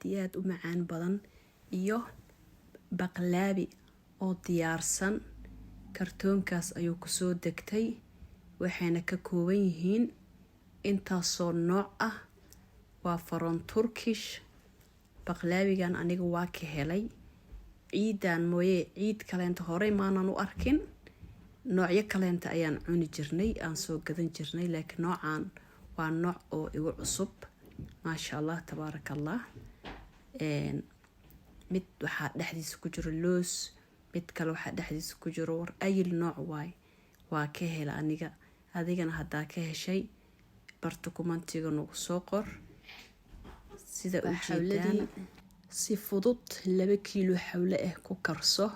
iyo aad u macaan badan iyo baqlaabi oo diyaarsan. kartoonkaas ayuu kusoo degtay, waxayna ka kooban yihiin intaasoo nooc ah. waa from Turkish. baqlaabigan aniga waa ka helay ciidan mooye ciid kaleenta horey maanan u arkin. noocyo kaleenta ayaan cuni jirnay, aan soo gadan jirnay, laakiin noocan waa nooc oo igu cusub. maasha Allah, tabaaraka Allah. mid waxaa dhexdiisa ku jiro loos, mid kale waxaa dhexdiisa ku jiro war ayil nooc waay. waa ka hela aniga, adigana haddaa ka heshay barta kumantiga nagu soo qor. sida u jeedaan si fudud 2 kiilo xawle ah ku karso.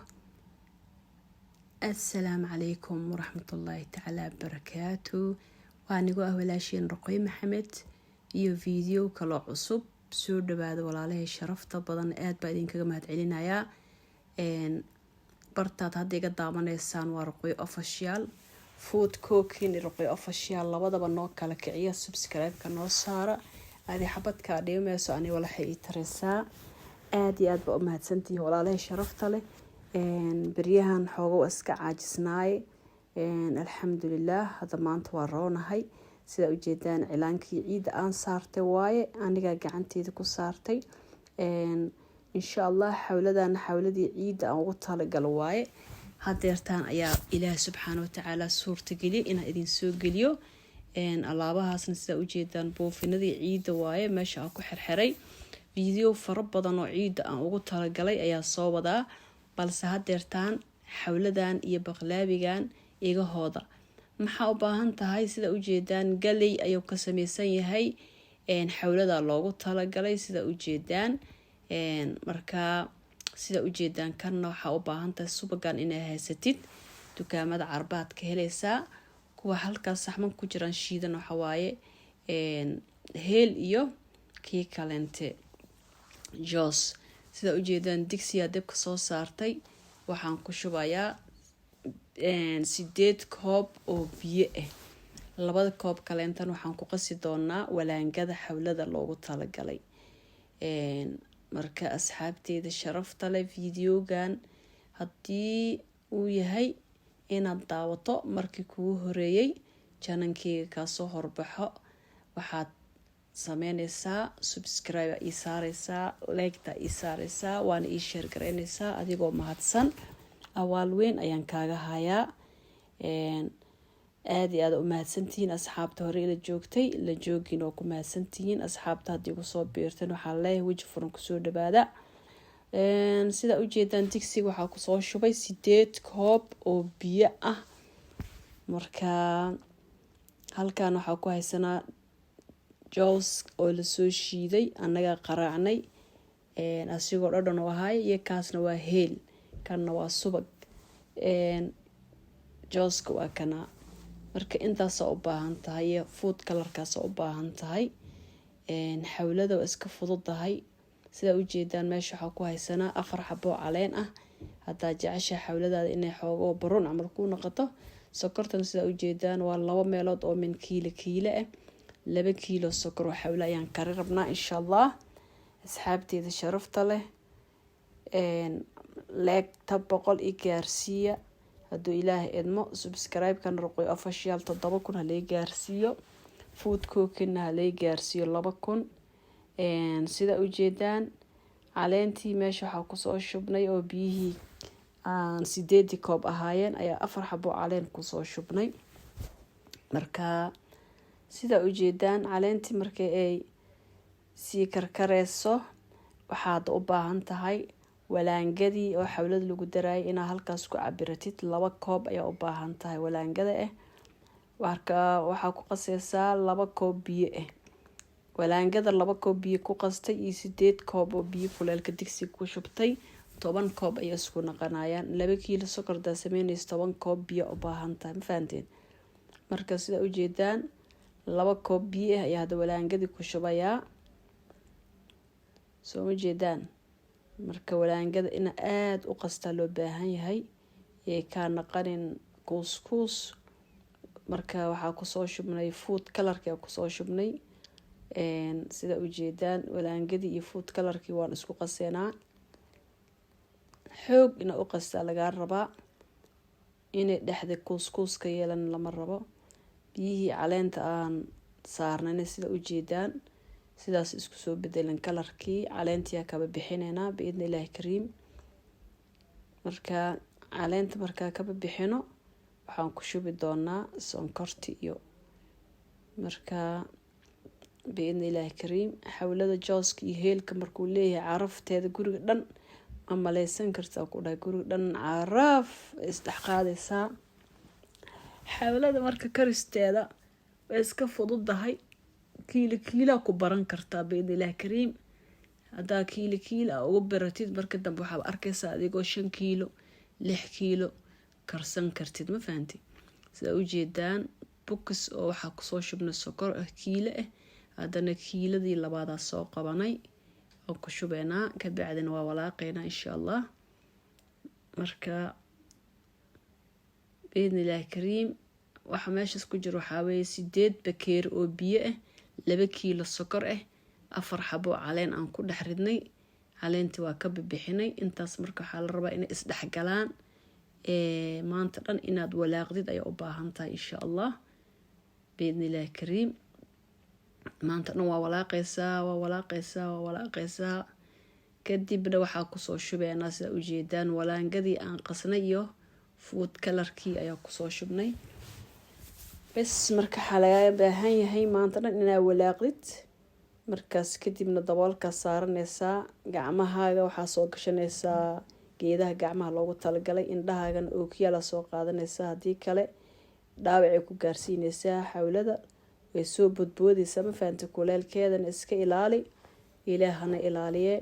السلام عليكم ورحمة الله تعالى وبركاته. وانيقو أهولاشين رقوي محمد iyo فيديو كلا عصب سور دباد ولاله شرفتا بدن آد بعدين كجمعت علينا يا برتات هدي قد دامنيسان ورقوي أوفيشال فود كوكين رقوي أوفيشال لبدا بنوك على كعية سبسكرايب كنو سارة هذه حبت كاديو ميسو أني ولا حي ترسا آد بأمهات سنتي ولاله شرفتا له بريهان حوغو اسكا عاجسناي. الحمدلله هذا maanta waa roonahay. sida u jeedaan cilaankii ciida aan saartay waaye, aniga gacanteeda ku saartay. insha Allah xawladan xawladii ciida aan ugu talagal waaye. hadeertaan ayaa Ilaah subxaanahu wa ta'ala suurta geliyo in idin soo geliyo. alaabahaasna sida u jeedaan buufinadii ciida waaye, meesha aan ku xirxiray video fara badan oo ciida aan ugu talagalay ayaa soo wadaa. balse hadeertaan xawladan iyo baqlaabigan igahooda maxaa u baahan tahay. sida u jeedaan galey ayuu ka samaysan yahay, xawlada loogu talagalay sida u jeedaan. marka sida u jeedaan kanna waxaa u baahan tahay subagan inay haysatid, dukaamada carbaad ka helaysaa. kuwa halkaas saxman ku jiraan shiidan waxa waaye heel iyo kii kaleente joos. sida u jeedaan digsiga dabka soo saartay, waxaan ku shubayaa 8 koob oo biyo ah. 2 koob kaleentan waxaan ku qasi doonaa walaangada xawlada loogu talagalay. marka asxaabteeda sharafta leh, videogan haddii uu yahay inaad daawato markii kugu horeeyay channelkayga ka soo horbaxo, waxaad sameynaysaa subscribe ii saaraysaa, like ii saaraysaa, waana ii share gareynaysaa. adigoo mahadsan, awaal weyn ayaan kaaga hayaa. aad iyo aad u mahadsantihiin asxaabta hore ila joogtay, la joogin oo ku mahadsantihiin. asxaabta haddii ku soo biirteen waxaa leeyahay weji furan kusoo dhawaada. sida u jeedaan digsiga waxaa kusoo shubay 8 koob oo biyo ah. marka halkan waxaa ku haysanaa joos oo la soo shiiday, annaga qaraacnay asigoo dhadhan u ahay, iyo kaasna waa heel, kanna waa subag. jooska waa kana. marka intaas u baahan tahay, food colorkaas u baahan tahay. xawlada waa iska fududahay. sida u jeedaan meesha waxaa ku haysanaa 4 xabo caleen ah. haddaa jeceshahay xawladaada inay xoogo baroon camal ku noqoto, sokortan sida u jeedaan waa 2 meelood oo min kiilo ah. 2 kiilo sokor oo xawla ayaan kari rabnaa insha Allah. asxaabteeda sharafta leh, like tab 100 i gaarsiiya hadduu Ilaahay idmo. subscribe kan ruqoy official 7,000 ha lay gaarsiiyo. food cooking ha lay gaarsiiyo 2,000. sida u jeedaan caleentii meesha waxaa kusoo shubnay oo biyihii aan 8 koob ahaayeen ayaa 4 xabo caleen kusoo shubnay. marka sida u jeedaan caleentii markay ay sii karkareyso, waxaad u baahan tahay walaangadii oo xawlada lagu daray inaa halkaas ku cabiratid. 2 koob ayaa u baahan tahay walaangada ah. waxaa ku qasaysaa 2 koob biyo ah. walaangada 2 koob biyo ku qastay iyo 8 koob oo biyo kuleelka digsiga ku shubtay, 10 koob ayaa isku naqanayaan. 2 kiilo sokorda sameynaysa 10 koob biyo u baahan tahay, ma fahanteen. marka sida u jeedaan 2 koob biyo ah ayaa walaangadii ku shubayaa. soo ma jeedaan. marka walaangada ina aad u qasta loo baahan yahay, ee ka naqanin kuus. marka waxaa ku soo shubnay food colorka ku soo shubnay sida ujeedaan walaangadii iyo food colorkii waan isku qaseynaa. xoog ina u qastaa lagaa rabaa, inay dhexda kuuskuus ka yeelan lama rabo. biyihii caleenta aan saarnayna sida ujeedaan sidaas isku soo bedelan kalarkii. caleentii kaba bixinaynaa biidni illaahi kariim. marka caleenta markaa kaba bixino waxaan ku shubi doonaa sonkorti iyo markaa biidni illaahi kariim. xawlada jooska iyo heelka markuu leeyahay carafteeda guriga dhan ma maleysan kartaa ku dhahay, guriga dhan caraf isdhex qaadaysaa. xawlada marka karisteeda way iska fududahay, kiila ku baran kartaa biidni illaahi kariim. haddaa kiila ugu baratid marka dambe waxaad arkaysaa adigoo 5 kiilo 6 kiilo karsan kartid, ma fahanti. sida ujeedaan bukis oo waxaa kusoo shubnay sokor kiilo haddana kiiladii labaadaa soo qabanay oo ku shubeynaa, kabacdina waa walaaqeynaa insha allah. marka biidni illaahi kariim waxa meeshaas ku jiro waxaa weeye 8 bakeeri oo biyo 2 kiilo sokor 4 xabo caleen aan ku dhex ridnay. caleentii waa ka bixinay intaas. marka waxaa la rabaa inay isdhexgalaan. maanta dhan inaad walaaqdid ayaa u baahan tahay insha allah biidni illaahi kariim. maanta dhan waa walaaqaysaa. kadibna waxaa kusoo shubeynaa sida ujeedaan walaangadii aan qasnay iyo food colorkii ayaa kusoo shubnay. bes marka waxaa laga baahan yahay maanta dhan inaad walaaqdid. markaas kadibna daboolkaa saaranaysaa. gacmahaaga waxaa soo gashanaysaa geedaha gacmaha loogu talagalay. indhahaagana ookiyaala soo qaadanaysaa, haddii kale dhaawacay ku gaarsiinaysaa. xawlada way soo bodboodaysaa, ma fahanta. kuleelkeedana iska ilaali, ilaahana ilaaliye.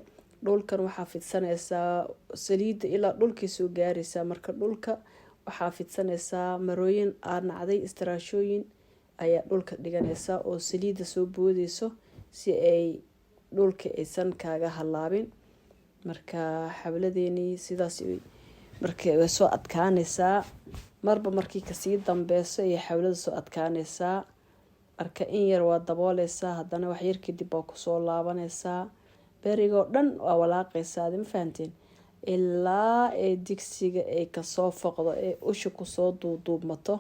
dhulkan waxaa fidsanaysaa saliida ilaa dhulkay soo gaaraysaa. marka dhulka waxaa fidsanaysaa marooyin aad nacday, istiraashooyin ayaa dhulka dhiganaysaa oo saliida soo boodayso si ay dhulka aysan kaaga halaabin. marka xawladeenii sidaas markay way soo adkaanaysaa. marba markii kasii dambeyso ayay xawlada soo adkaanaysaa. marka in yar waa dabooleysaa, haddana wax yar kadib waa kusoo laabanaysaa. berigoo dhan waa walaaqaysaa, ma fahanteen, ilaa ee digsiga ay kasoo foqdo ee usha kusoo duuduubmato.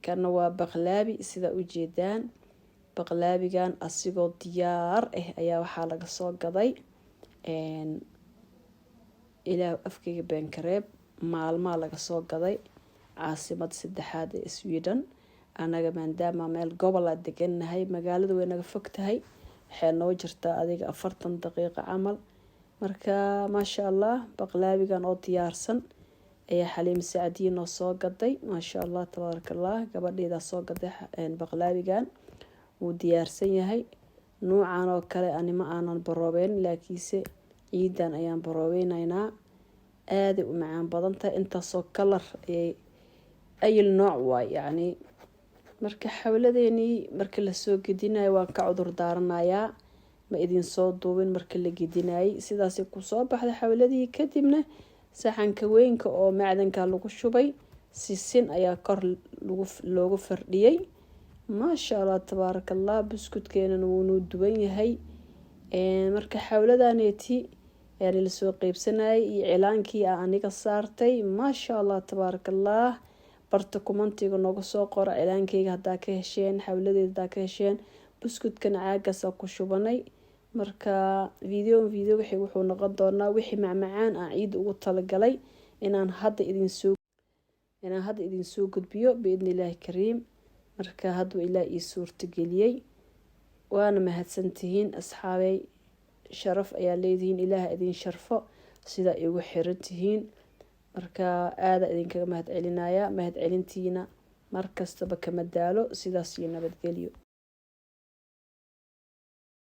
kana waa baqlaabi sida ujeedaan. baqlaabigan asigoo diyaar ayaa waxaa laga soo gaday ilaa afkayga beenkareeb maalmaa laga soo gaday caasimada 3aad ee Sweden. anaga maadaama meel gobol aan deganahay, magaalada way naga fog tahay, waxay noo jirtaa adiga 40 daqiiqo camal. marka maasha allah baqlaabigan oo diyaarsan ayaa Xaliim Saacadiin noo soo gaday. maasha allah tabarakallah, gabadheeda soo gaday baqlaabigan. wuu diyaarsan yahay. nuucan oo kale anima aanan baroobeyn, laakiinse ciidan ayaan baroobeynayna. aad u macaan badan tahay. intaasoo kalar ayil nooc waay yani. marka xawladeeni marka la soo gedinayo waan ka cudur daaranayaa, ma idin soo duubin marka la gedinayay. sidaas ku soo baxday xawladii. kadibna saxanka weynka oo macdanka lagu shubay sisin ayaa kor loogu fardhiyay. maasha allah tabarakallah. buskudkeena wuu duwan yahay. marka xawladaneeti ayaa la soo qeybsanayay iyo cilaankii aniga saartay. maasha allah tabarakallah. barta kumantiga nooga soo qora cilaankeyga haddaa ka hesheen, xawladeeda haddaa ka hesheen. buskudkana caagaasa ku shubanay. marka video wixii wuxuu noqon doonaa wixii macmacaan aan ciid ugu talagalay inaan hadda idin soo gudbiyo biidni illaahi kariim. marka hadduu ilaah ii suurta geliyey. waana mahadsantihiin asxaabey. sharaf ayaa leedihiin, ilaah idin sharfo sida igu xiran tihiin. marka aada idinkaga mahad celinaya. mahad celintiina markastaba kama daalo. sidaas iyo nabadgelyo.